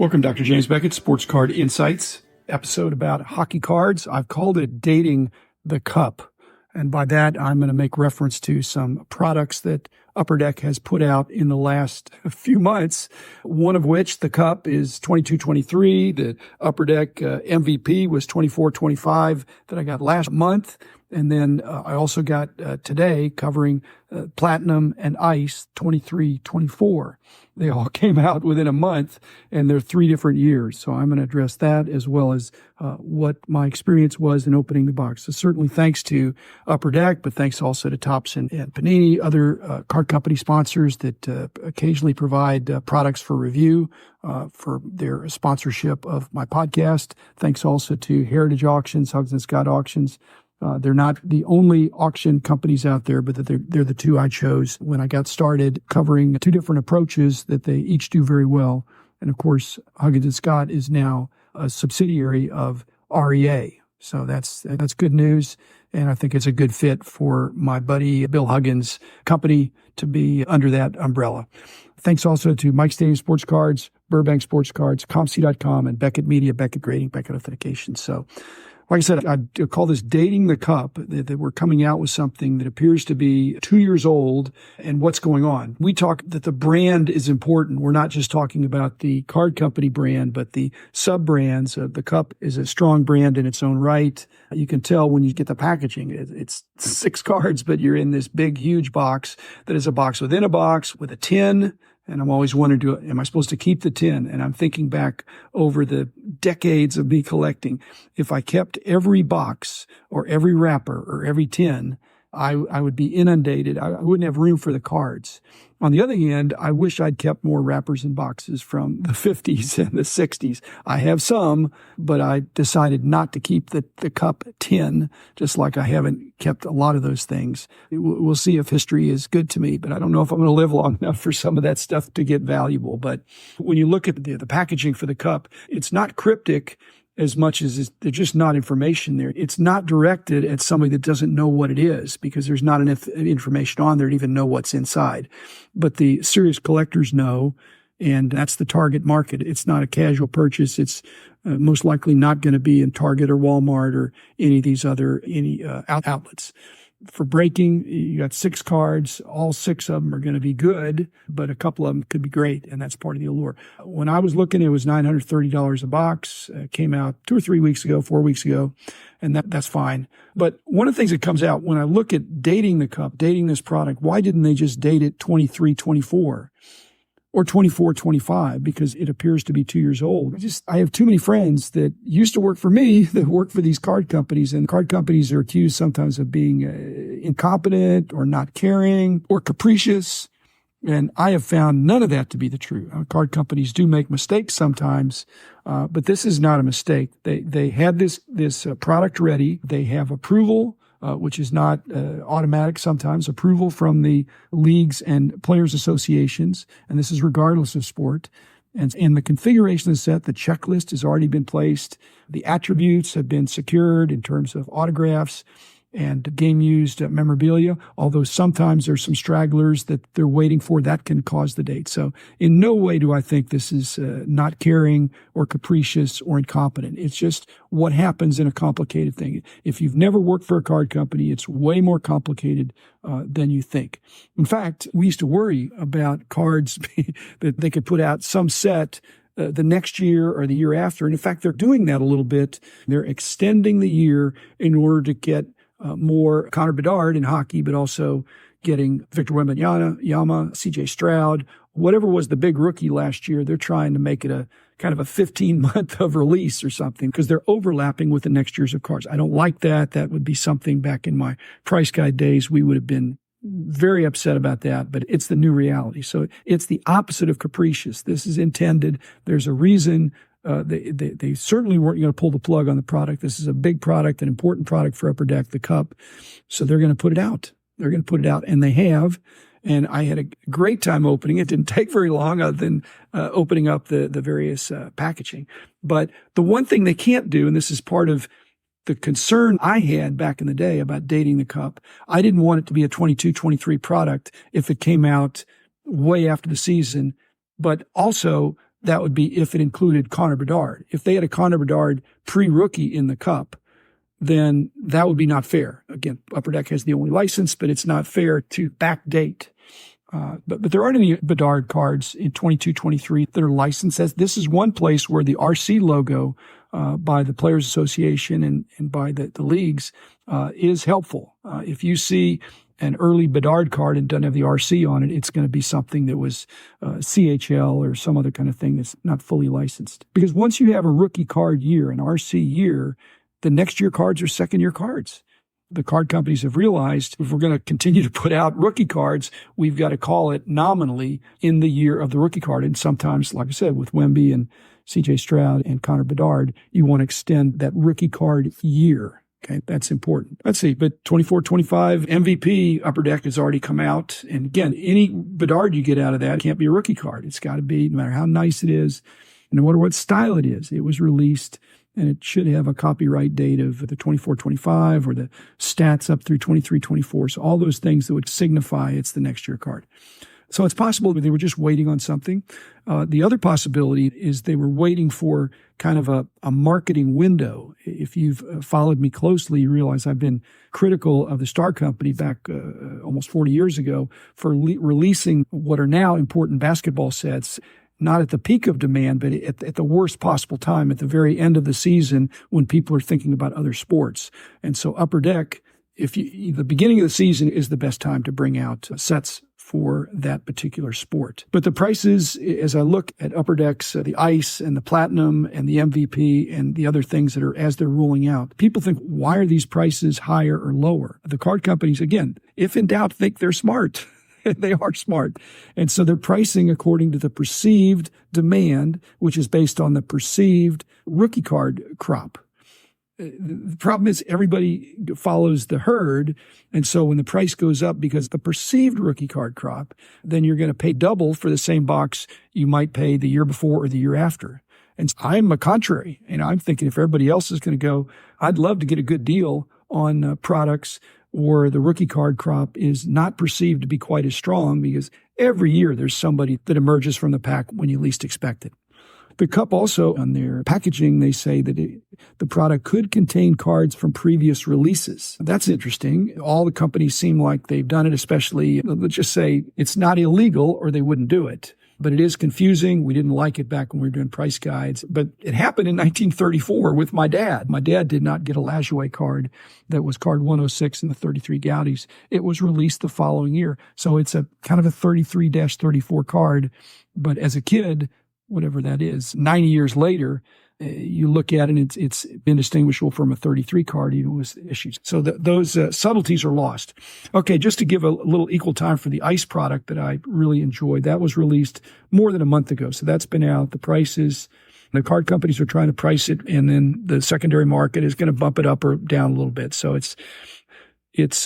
Welcome, Dr. James Beckett, Sports Card Insights, episode about hockey cards. I've called it Dating the Cup. And by that, I'm going to make reference to some products that Upper Deck has put out in the last few months, one of which, the Cup, is 22-23. The Upper Deck MVP was 24-25 that I got last month. And then I also got today covering Platinum and Ice 23-24. They all came out within a month, and they're 3 different years. So I'm going to address that as well as what my experience was in opening the box. So certainly thanks to Upper Deck, but thanks also to Topps and Panini, other card company sponsors that occasionally provide products for review for their sponsorship of my podcast. Thanks also to Heritage Auctions, Huggins & Scott Auctions. They're not the only auction companies out there, but they're the 2 I chose when I got started, covering 2 different approaches that they each do very well. And of course, Huggins & Scott is now a subsidiary of REA. So that's good news. And I think it's a good fit for my buddy Bill Huggins' company to be under that umbrella. Thanks also to Mike Stadium Sports Cards, Burbank Sports Cards, ComC.com, and Beckett Media, Beckett Grading, Beckett Authentication. So, like I said, I call this Dating the Cup, that we're coming out with something that appears to be 2 years old and what's going on. We talk that the brand is important. We're not just talking about the card company brand, but the sub-brands. The Cup is a strong brand in its own right. You can tell when you get the packaging. It's 6 cards, but you're in this big, huge box that is a box within a box with a tin. And I'm always wondering, am I supposed to keep the tin? And I'm thinking back over the decades of me collecting. If I kept every box or every wrapper or every tin, I would be inundated. I wouldn't have room for the cards. On the other hand, I wish I'd kept more wrappers and boxes from the 50s and the 60s. I have some, but I decided not to keep the Cup tin, just like I haven't kept a lot of those things. We'll see if history is good to me, but I don't know if I'm going to live long enough for some of that stuff to get valuable. But when you look at the packaging for the Cup, it's not cryptic as much as there's just not information there. It's not directed at somebody that doesn't know what it is, because there's not enough information on there to even know what's inside. But the serious collectors know, and that's the target market. It's not a casual purchase. It's most likely not going to be in Target or Walmart or any of these other outlets. For breaking, you got 6 cards. All 6 of them are going to be good, but a couple of them could be great, and that's part of the allure. When I was looking, it was $930 a box. Came out 2 or 3 weeks ago, 4 weeks ago, and that's fine. But one of the things that comes out when I look at dating the Cup, dating this product, why didn't they just date it 23-24? Or 24-25, because it appears to be 2 years old. I have too many friends that used to work for me that work for these card companies, and card companies are accused sometimes of being incompetent or not caring or capricious. And I have found none of that to be the truth. Card companies do make mistakes sometimes, but this is not a mistake. They had this product ready. They have approval, which is not automatic sometimes, approval from the leagues and players associations, and this is regardless of sport. And in the configuration of the set, the checklist has already been placed. The attributes have been secured in terms of autographs and game-used memorabilia, although sometimes there's some stragglers that they're waiting for. That can cause the date. So in no way do I think this is not caring or capricious or incompetent. It's just what happens in a complicated thing. If you've never worked for a card company, it's way more complicated than you think. In fact, we used to worry about cards that they could put out some set the next year or the year after. And in fact, they're doing that a little bit. They're extending the year in order to get more Connor Bedard in hockey, but also getting Victor Wembanyama, C.J. Stroud, whatever was the big rookie last year. They're trying to make it a kind of a 15-month of release or something, because they're overlapping with the next years of cards. I don't like that. That would be something back in my price guide days. We would have been very upset about that, but it's the new reality. So it's the opposite of capricious. This is intended. There's a reason. They certainly weren't going to pull the plug on the product. This is a big product, an important product for Upper Deck, the Cup. So they're going to put it out. They're going to put it out, and they have. And I had a great time opening it. It didn't take very long other than opening up the various packaging. But the one thing they can't do, and this is part of the concern I had back in the day about dating the Cup, I didn't want it to be a 22-23 product if it came out way after the season. But also, that would be if it included Connor Bedard. If they had a Connor Bedard pre-rookie in the Cup, then that would be not fair. Again, Upper Deck has the only license, but it's not fair to backdate. But there aren't any Bedard cards in 22-23 that are licensed. This is one place where the RC logo by the Players Association and by the leagues is helpful. If you see an early Bedard card and doesn't have the RC on it, it's going to be something that was CHL or some other kind of thing that's not fully licensed. Because once you have a rookie card year, an RC year, the next year cards are second-year cards. The card companies have realized if we're going to continue to put out rookie cards, we've got to call it nominally in the year of the rookie card. And sometimes, like I said, with Wemby and C.J. Stroud and Connor Bedard, you want to extend that rookie card year. Okay, that's important. Let's see, but 24-25 MVP Upper Deck has already come out. And again, any Bedard you get out of that can't be a rookie card. It's got to be, no matter how nice it is, and no matter what style it is. It was released, and it should have a copyright date of the 24-25 or the stats up through 23-24. So all those things that would signify it's the next year card. So it's possible that they were just waiting on something. The other possibility is they were waiting for kind of a marketing window. If you've followed me closely, you realize I've been critical of the Star Company back almost 40 years ago for releasing what are now important basketball sets, not at the peak of demand, but at the worst possible time, at the very end of the season when people are thinking about other sports. And so Upper Deck, the beginning of the season is the best time to bring out sets for that particular sport. But the prices, as I look at Upper Deck's, the Ice and the Platinum and the MVP and the other things that are as they're rolling out, people think, why are these prices higher or lower? The card companies, again, if in doubt, think they're smart. They are smart. And so they're pricing according to the perceived demand, which is based on the perceived rookie card crop. The problem is everybody follows the herd. And so when the price goes up because the perceived rookie card crop, then you're going to pay double for the same box you might pay the year before or the year after. And I'm a contrary. And I'm thinking if everybody else is going to go, I'd love to get a good deal on products or the rookie card crop is not perceived to be quite as strong because every year there's somebody that emerges from the pack when you least expect it. The Cup also, on their packaging, they say that the product could contain cards from previous releases. That's interesting. All the companies seem like they've done it, especially, let's just say it's not illegal or they wouldn't do it. But it is confusing. We didn't like it back when we were doing price guides. But it happened in 1934 with my dad. My dad did not get a Lajoie card that was card 106 in the 33 Goudeys. It was released the following year. So it's a kind of a 33-34 card. But as a kid, whatever that is, 90 years later, you look at it and it's indistinguishable from a 33 card even with issues. So those subtleties are lost. Okay, just to give a little equal time for the Ice product that I really enjoyed, that was released more than a month ago. So that's been out. The prices, the card companies are trying to price it, and then the secondary market is going to bump it up or down a little bit. So it's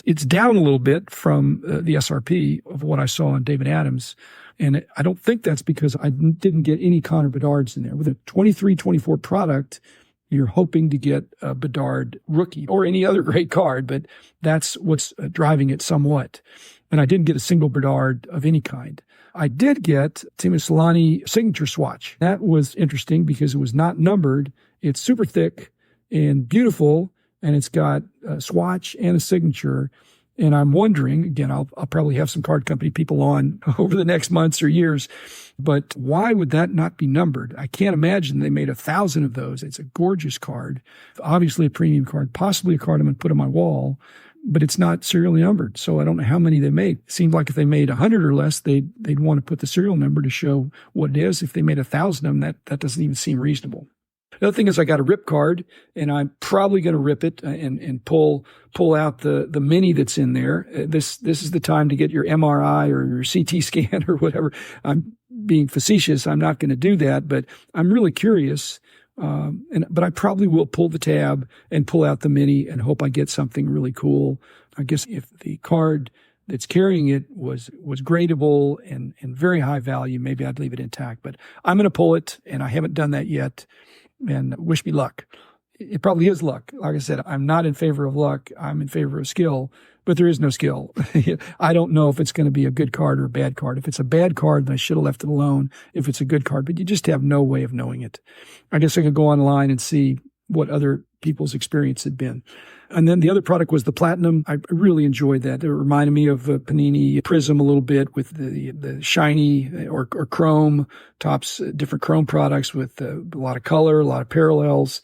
down a little bit from the SRP of what I saw on David Adams. And I don't think that's because I didn't get any Connor Bedards in there. With a 23-24 product, you're hoping to get a Bedard rookie or any other great card, but that's what's driving it somewhat. And I didn't get a single Bedard of any kind. I did get Timo Solani signature swatch. That was interesting because it was not numbered. It's super thick and beautiful, and it's got a swatch and a signature. And I'm wondering, again, I'll probably have some card company people on over the next months or years, but why would that not be numbered? I can't imagine they made 1,000 of those. It's a gorgeous card, obviously a premium card, possibly a card I'm going to put on my wall, but it's not serially numbered. So I don't know how many they made. It seemed like if they made 100 or less, they'd want to put the serial number to show what it is. If they made 1,000 of them, that doesn't even seem reasonable. The other thing is I got a rip card, and I'm probably going to rip it and pull out the mini that's in there. This is the time to get your MRI or your CT scan or whatever. I'm being facetious. I'm not going to do that, but I'm really curious. But I probably will pull the tab and pull out the mini and hope I get something really cool. I guess if the card that's carrying it was gradable and very high value, maybe I'd leave it intact. But I'm going to pull it, and I haven't done that yet. And wish me luck. It probably is luck. Like I said, I'm not in favor of luck. I'm in favor of skill. but there is no skill. I don't know if it's going to be a good card or a bad card. If it's a bad card, then I should have left it alone. If it's a good card, but you just have no way of knowing it. I guess I could go online and see what other people's experience had been. And then the other product was the Platinum. I really enjoyed that. It reminded me of Panini Prism a little bit with the shiny or chrome tops, different chrome products with a lot of color, a lot of parallels.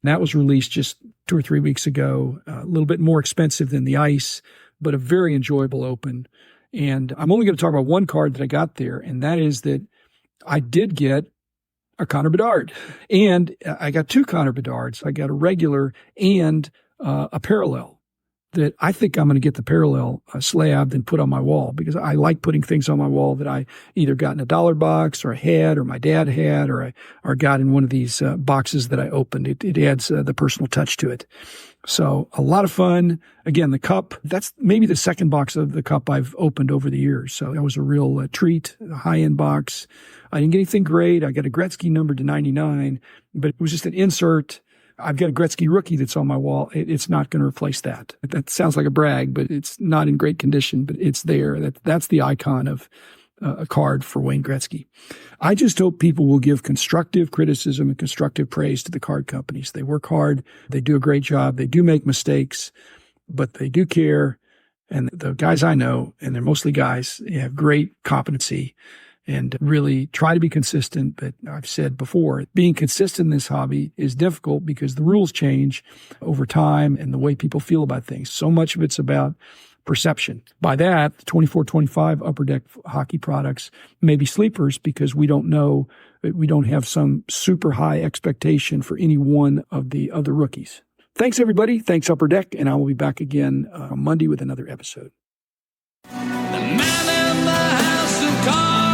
And that was released just 2 or 3 weeks ago, a little bit more expensive than the Ice, but a very enjoyable open. And I'm only going to talk about one card that I got there, and that is that I did get a Connor Bedard. And I got 2 Connor Bedards. I got a regular and a parallel that I think I'm going to get the parallel slabbed and put on my wall because I like putting things on my wall that I either got in a dollar box or I had or my dad had or got in one of these boxes that I opened. It adds the personal touch to it. So a lot of fun. Again, the cup, that's maybe the second box of the cup I've opened over the years. So that was a real treat, a high-end box. I didn't get anything great. I got a Gretzky numbered to 99, but it was just an insert. I've got a Gretzky rookie that's on my wall. It's not going to replace that. That sounds like a brag, but it's not in great condition, but it's there. That's the icon of a card for Wayne Gretzky. I just hope people will give constructive criticism and constructive praise to the card companies. They work hard. They do a great job. They do make mistakes, but they do care. And the guys I know, and they're mostly guys, they have great competency and really try to be consistent. But I've said before, being consistent in this hobby is difficult because the rules change over time and the way people feel about things. So much of it's about perception. By that, the 24-25 Upper Deck hockey products may be sleepers because we don't know, we don't have some super high expectation for any one of the other rookies. Thanks, everybody. Thanks, Upper Deck. And I will be back again on Monday with another episode. The man in the house of cards.